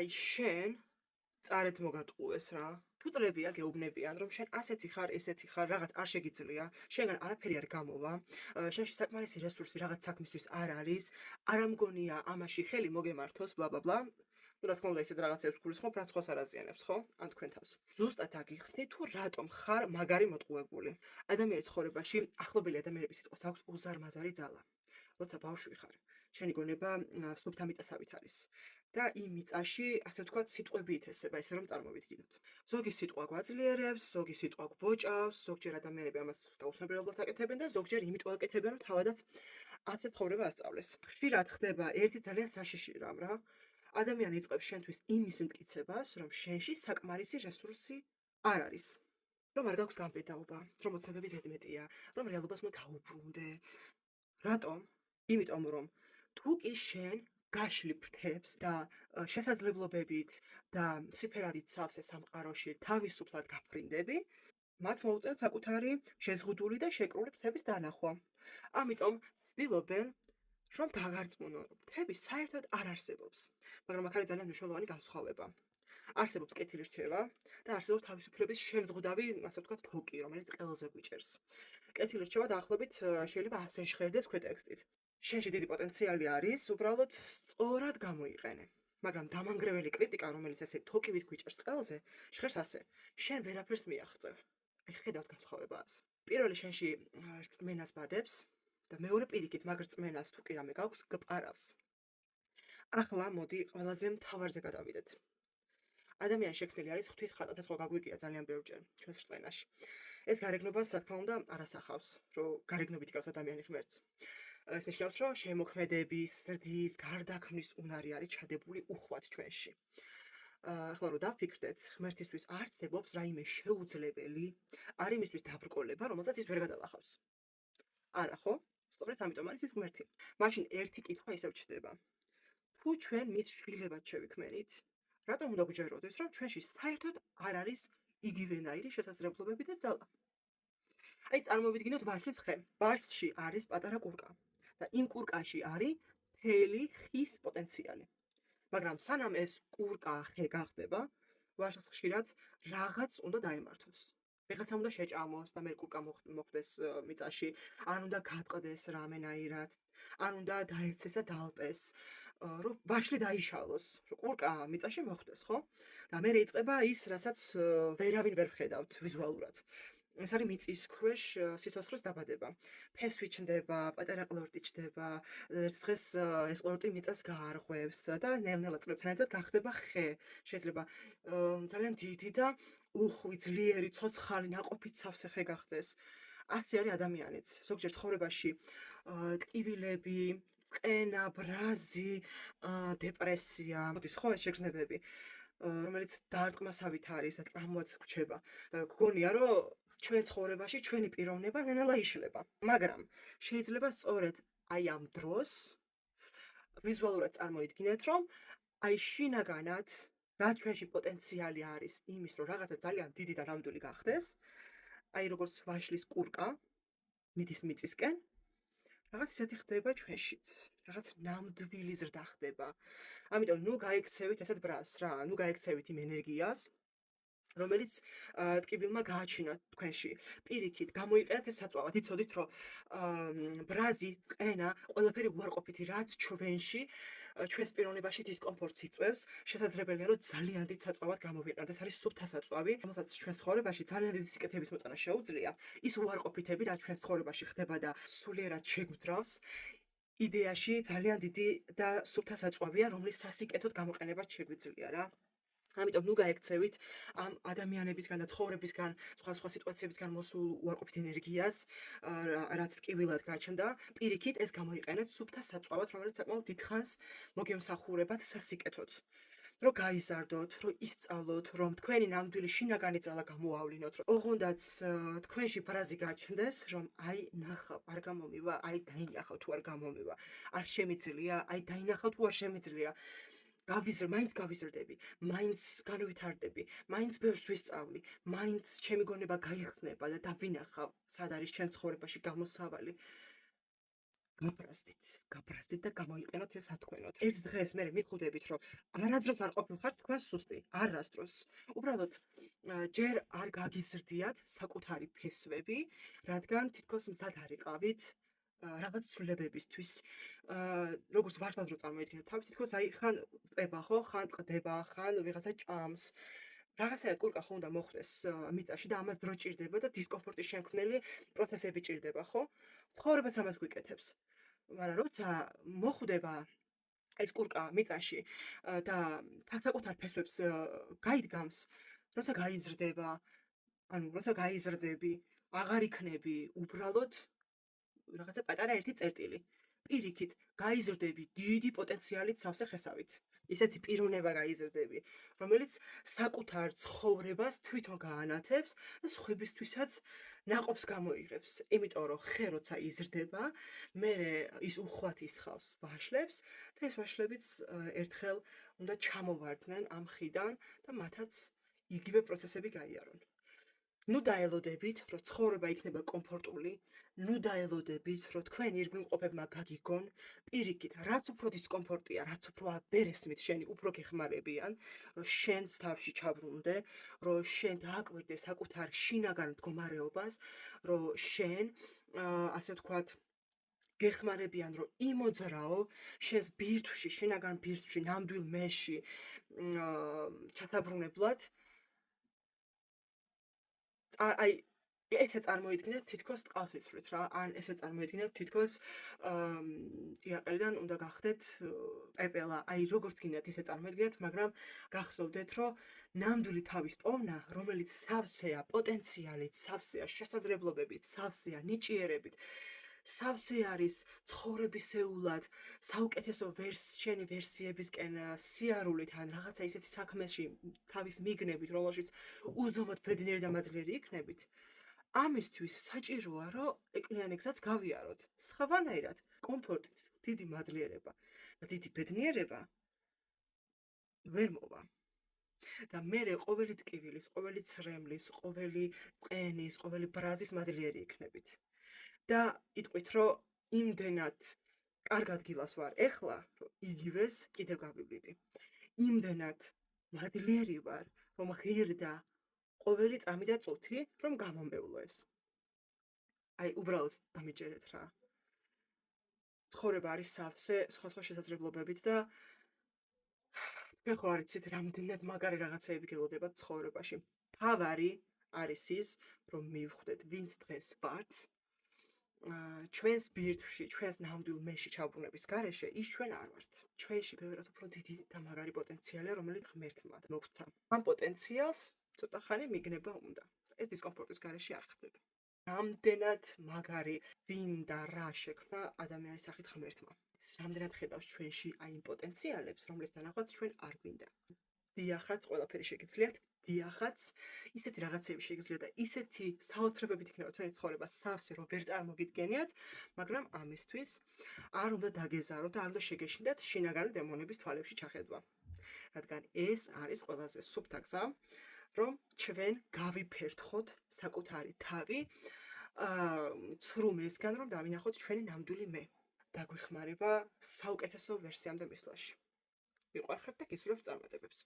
აი შენ წარეთ მოგატყუეს რა. თუ წლებია გეუბნებიან, რომ შენ ასეთი ხარ, ესეთი ხარ, რაღაც არ შეგიძლია, შენგან არაფერი არ გამოვა, შენში საკმარისი რესურსი რაღაც საქმისთვის არ არის, არ ამგონია ამაში ხელი მოგემართოს, bla bla bla. ну, რა თქმა უნდა, ისეთ რაღაცებს გულისხმობ, რაც სხვას არ აზიანებს, ხო? ან თქვენ თავს. ზუსტად აგიხსნით, თუ რატომ ხარ მაგარი მოტყუებული. ადამიანის ცხოვრებაში ახლობელი ადამიანების სიტყვას აქვს უზარმაზარი ძალა. როცა ბავშვი ხარ, შენი გონება სუფთა მიწასავით არის. და იმ მიწაში, ასე ვთქვათ, სიტყვები ითესება, ესე რომ წარმოვიდგინოთ. ზოგი სიტყვა გვაძლიერებს, ზოგი სიტყვა გვბოჭავს, ზოგჯერ ადამიანები ამას დაუსმებრებლად აკეთებენ და ზოგჯერ იმიტომ აკეთებენ, რომ თავადაც ასე ცხოვრება ასწავლეს. ხშირად ხდება ერთი ძალიან საშიში რამ რა. ადამიანი იწყებს შენთვის იმის მტკიცებას, რომ შენში საკმარისი რესურსი არ არის. რომ არ გაქვს გამბედაობა, რომ მოცემები ზედმეტია, რომ რეალობას უნდა დაუბრუნდე. რატომ? იმიტომ რომ თუ კი შენ გაშლი ფრთებს და შესაძლებლობებით და სიფერადით სავსე სამყაროში თავისუფლად გაფრინდები, მათ მოუწევთ საკუთარი შეზღუდული და შეკრული ფრთების დანახვა. ამიტომ ცდილობენ, რომ დაგარწმუნონ, რომ ფრთები საერთოდ არ არსებობს. მაგრამ აქ არის ძალიან მნიშვნელოვანი განსხვავება. არსებობს კეთილი რჩევა და არსებობს თავისუფლების შემზღუდავი, ასე ვთქვათ, თოკი, რომელიც ყელზე გვიჭერს. კეთილი რჩევა დაახლოებით შეიძლება ასე ჟღერდეს ქვეტექსტით. შენში დიდი პოტენციალი არის, უბრალოდ სწორად გამოიყენე. მაგრამ დამანგრეველი კრიტიკა, რომელიც ესე თოკივით გვიჭერს ყელზე, ჟღერს ასე: შენ ვერაფერს მიაღწევ. აი ხედავთ განსხვავებას. პირველი შენში რწმენას ბადებს და მეორე პირიქით მაგ რწმენას თუ კი რამე გაქვს, გპარავს. ახლა მოდი ყველაზე მთავარზე გადავიდეთ. ადამიანი შექმნილი არის ღვთის ხატად და სხვა გაგვიგია ძალიან ბევრჯერ ჩვენს რწმენაში. ეს გარეგნობას, რა თქმა უნდა, არ ასახავს, რომ გარეგნობით იკავს ადამიანი ღმერთს. ეს ნიშნავს, რომ შემოქმედების, ზრდის, გარდაქმნის უნარი არის ჩადებული უხვად ჩვენში. ახლა რომ დავფიქრდეთ, ღმერთისთვის არსებობს რაიმე შეუძლებელი, არ იმისთვის დაბრკოლება, რომელსაც ის ვერ გადალახავს. არა ხო? სწორედ ამიტომ არის ის ღმერთი. მაშინ ერთი კითხვა ისევ ჩდება. თუ ჩვენ მის შვილებად შევიქმნით, რატომ უნდა გვჯეროდეს, რომ ჩვენში საერთოდ არ არის იგივენაირი შესაძლებლობები და ძალა? აი წარმოვიდგინოთ ვაშლის ხე. ვაშლში არის პატარა კურკა და იმ კურკაში არის მთელი ხის პოტენციალი. მაგრამ სანამ ეს კურკა ხე გახდება, ვაშლს ხშირად რაღაც უნდა დაემართოს. ვიღაცა უნდა შეჭამოს და მე კურკა მოხდეს მიწაში, ან უნდა გატყდეს რამენაირად, ან უნდა დაეცეს და დაალპეს, რომ ვაშლი დაიშალოს, რომ კურკა მიწაში მოხდეს, ხო? და მე იწყება ის, რასაც ვერავინ ვერ ვხედავთ ვიზუალურად. ეს არის მიწის ქვეშ სიცოცხლის დაბადება. ფესვი ჩნდება, პატარა ყლორტი ჩნდება, ერთ დღეს ეს ყლორტი მიწას გაარღვევს და ნელ-ნელა წლებთან ერთად გახდება ხე. შეიძლება ძალიან დიდი და უხვი, ძლიერი, ცოცხალი, ნაყოფით სავსე ხე გახდეს. ასე არის ადამიანიც. ზოგჯერ ცხოვრებაში ტკივილები, წყენა, ბრაზი, დეპრესია, მოდის ხო ეს შეგრძნებები, რომელიც დარტყმასავით არის და ტრამვაც გვჩება. და გგონია, რომ ჩვენ ცხოვრებაში ჩვენი პიროვნება ნელა იშლება. მაგრამ შეიძლება სწორედ აი ამ დროს ვიზუალურად წარმოიდგინეთ, რომ აი შინაგანად რა ჩვენში პოტენციალი არის იმის, რომ რაღაცა ძალიან დიდი და ნამდვილი გახდეს, აი როგორც ვაშლის კურკა მიდის მიწისკენ, რაღაც ისეთი ხდება ჩვენშიც, რაღაც ნამდვილი ზრდა ხდება. ამიტომ ნუ გაიქცევით ესეთ ბრაზს რა, ნუ გაიქცევით იმ ენერგიას, რომელიც ტკივილმა გააჩინა თქვენში. პირიქით, გამოიყენეთ ეს საწვავად. იცოდით, რომ ბრაზი, წყენა, ყველაფერი უარყოფითი, რაც ჩვენში, ჩვენს პიროვნებაში დისკომფორტს იწვევს, შესაძლებელია, რომ ძალიან დიდ საწვავად გამოვიყენოთ. ეს არის სუფთა საწვავი, რომელსაც ჩვენს ცხოვრებაში ძალიან დიდი სიკეთების მოტანა შეუძლია. ის უარყოფითები, რაც ჩვენს ცხოვრებაში ხდება და სულიერად შეგვძრავს, იდეაში ძალიან დიდი და სუფთა საწვავია, რომლის სასიკეთოდ გამოყენებაც შეგვიძლია რა. ამიტომ ნუ გაექცევით ამ ადამიანებისგან და ცხოვრებისგან, სხვა სიტუაციებისგან მოსულ უარყოფით ენერგიას, რაც ტკივილად გაჩნდა. პირიქით, ეს გამოიყენეთ სუფთა საწვავად, რომელიც საკმაოდ დიდხანს მოგემსახურებათ სასიკეთოდ. რომ გაიზარდოთ, რომ ისწავლოთ, რომ თქვენი ნამდვილი შინაგანი ძალა გამოავლინოთ, რომ ოღონდაც თქვენში ბრაზი გაჩნდეს, რომ აი ნახავ, არ გამომივა, აი დაინახავ თუ არ გამომივა. არ შემიძლია, აი დაინახავ თუ არ შემიძლია. მაინც გავიზრდები, მაინც განვითარდები, მაინც ბევრს ვისწავლი, მაინც ჩემი გონება გაიხსნება და დავინახავ, სად არის ჩემ ცხოვრებაში გამოსავალი. გაბრაზდით და გამოიყენოთ ეს სათქმელოდ. ერთ დღეს მე მიხვდებით, რომ არასდროს არ ყოფილხართ თქვენ სუსტი, არასდროს. უბრალოდ ჯერ არ გაგიზრდიათ საკუთარი ფესვები, რადგან თითქოს მზად არიყავით რაღაც ცვლილებებისთვის. როგორც ვარდად რო წარმოიდგინეთ თავი, თითქოს აი ხან ყება ხო, ხან ყდება, ხან ვიღაცა ჭამს. რაღაცა კურკა ხო უნდა მოხვდეს მიწაში და ამას დრო ჭირდება და დისკომფორტის შემქმნელი პროცესები ჭირდება, ხო? ცხოვრებაც ამას გვიკეთებს. მაგრამ როცა მოხვდება ეს კურკა მიწაში და თან საკუთარ ფესვებს გაიდგამს, როცა გაიზრდება, ანუ როცა გაიზრდები, აღარ იქნები უბრალოდ რაღაცა პატარა ერთი წერტილი. პირიქით, გაიზრდები დიდი პოტენციალით სავსე ხესავით. ისეთი პიროვნება გაიზრდები, რომელიც საკუთარ ცხოვრებას თვითონ გაანათებს და სხვებისთვისაც ნაყოფს გამოიღებს. იმიტომ რომ ხე როცა იზრდება, მერე ის უხვად ისხავს ვაშლებს და ეს ვაშლებიც ერთხელ უნდა ჩამოვარდნენ ამ ხიდან და მათაც იგივე პროცესები გაიარონ. ნუ დაელოდებით, რომ ცხოვრება იქნება კომფორტული, ნუ დაელოდებით, რომ თქვენ ირგვლივ მყოფებმა გაგიგონ, პირიქით, რაც უფრო დისკომფორტია, რაც უფრო ვერ ესმით შენი, უფრო გეხმარებიან, რომ შენს თავში ჩაბრუნდე, რომ შენ დააკვირდე საკუთარ შინაგან მდგომარეობას, რომ შენ, ასე ვთქვათ, გეხმარებიან, რომ იმოძრაო შენს ბირთვში, შინაგან ბირთვში, ნამდვილ მეში ჩასაბრუნებლად. აი ესე წარმოიდგინეთ თითქოს ტყავს იცვლით რა, ან ესე წარმოიდგინეთ თითქოს ჭიაყელიდან უნდა გახდეთ პეპელა. აი როგორც გინდათ ისე წარმოიდგინეთ, მაგრამ გახსოვდეთ, რომ ნამდვილი თავის პოვნა, რომელიც სავსეა პოტენციალით, სავსეა შესაძლებლობებით, სავსეა ნიჭიერებით, სავსე არის ცხოვრებისეულად, საუკეთესო შენი ვერსიებისკენ სიარულით ან რაღაცა ისეთი საქმეში თავის მიგნებით, რომელშიც უზომოდ ბედნიერი და მადლიერი იქნებით. ამისთვის საჭიროა, რომ ეკლიანი გზაც გავიაროთ. სხვანაირად, კომფორტით, დიდი მადლიერება და დიდი ბედნიერება ვერ მოვა. და მერე ყოველი ტკივილის, ყოველი ცრემლის, ყოველი ყენის, ყოველი ბრაზის მადლიერი იქნებით. და იტყვით, რომ იმდენად კარგ ადგილას ვარ ეხლა, რომ იგივეს კიდევ გავივლიდი. იმდენად მადლიერი ვარ, რომ ღირდა ყოველი წამი და წუთი, რომ გამომევლო ეს. აი, უბრალოდ დამიჯერეთ რა. ცხოვრება არის სავსე სხვა შესაძლებლობებით და თქვენ ხო არ იცით, რამდენად მაგარი რაღაცეები გელოდებათ ცხოვრებაში. თავარი არის ის, რომ მივხვდეთ, ვინც დღეს ვართ, ჩვენს ბირთვში, ჩვენს ნამდვილ მეში ჩაბრუნების გარეშე, ის ჩვენ არ ვართ. ჩვენში ბევრად უფრო დიდი და მაგარი პოტენციალია, რომელიც ღმერთმა მოგვცა. ამ პოტენციალს ცოტა ხანი მიგნება უნდა. ეს დისკომფორტის გარეშე არ ხდება. რამდენად მაგარი ვინ და რა შექმნა ადამიანის სახით ღმერთმა. ის რამდენად ხედავს ჩვენში აი იმ პოტენციალებს, რომლის დანახვაც ჩვენ არ გვინდა. დიახაც, ყველაფერი შეგიძლიათ, დიახაც, ისეთი რაღაცები შეგიძლიათ და ისეთი საოცრებებით იქნება თქვენი ცხოვრება სავსე, რომ ვერ წარმოგიდგენიათ, მაგრამ ამისთვის არ უნდა დაგეზაროთ და არ უნდა შეგეშინდათ შინაგანი დემონების თვალებში ჩახედვა. რადგან ეს არის ყველაზე სუფთა გზა, რომ ჩვენ გავიფერთხოთ საკუთარი თავი ცრუმისგან, რომ დავინახოთ ჩვენი ნამდვილი მე. დაგვეხმარება საუკეთესო ვერსიამდე მისვლაში. მიყვარხართ და გისურვებთ წარმატებებს.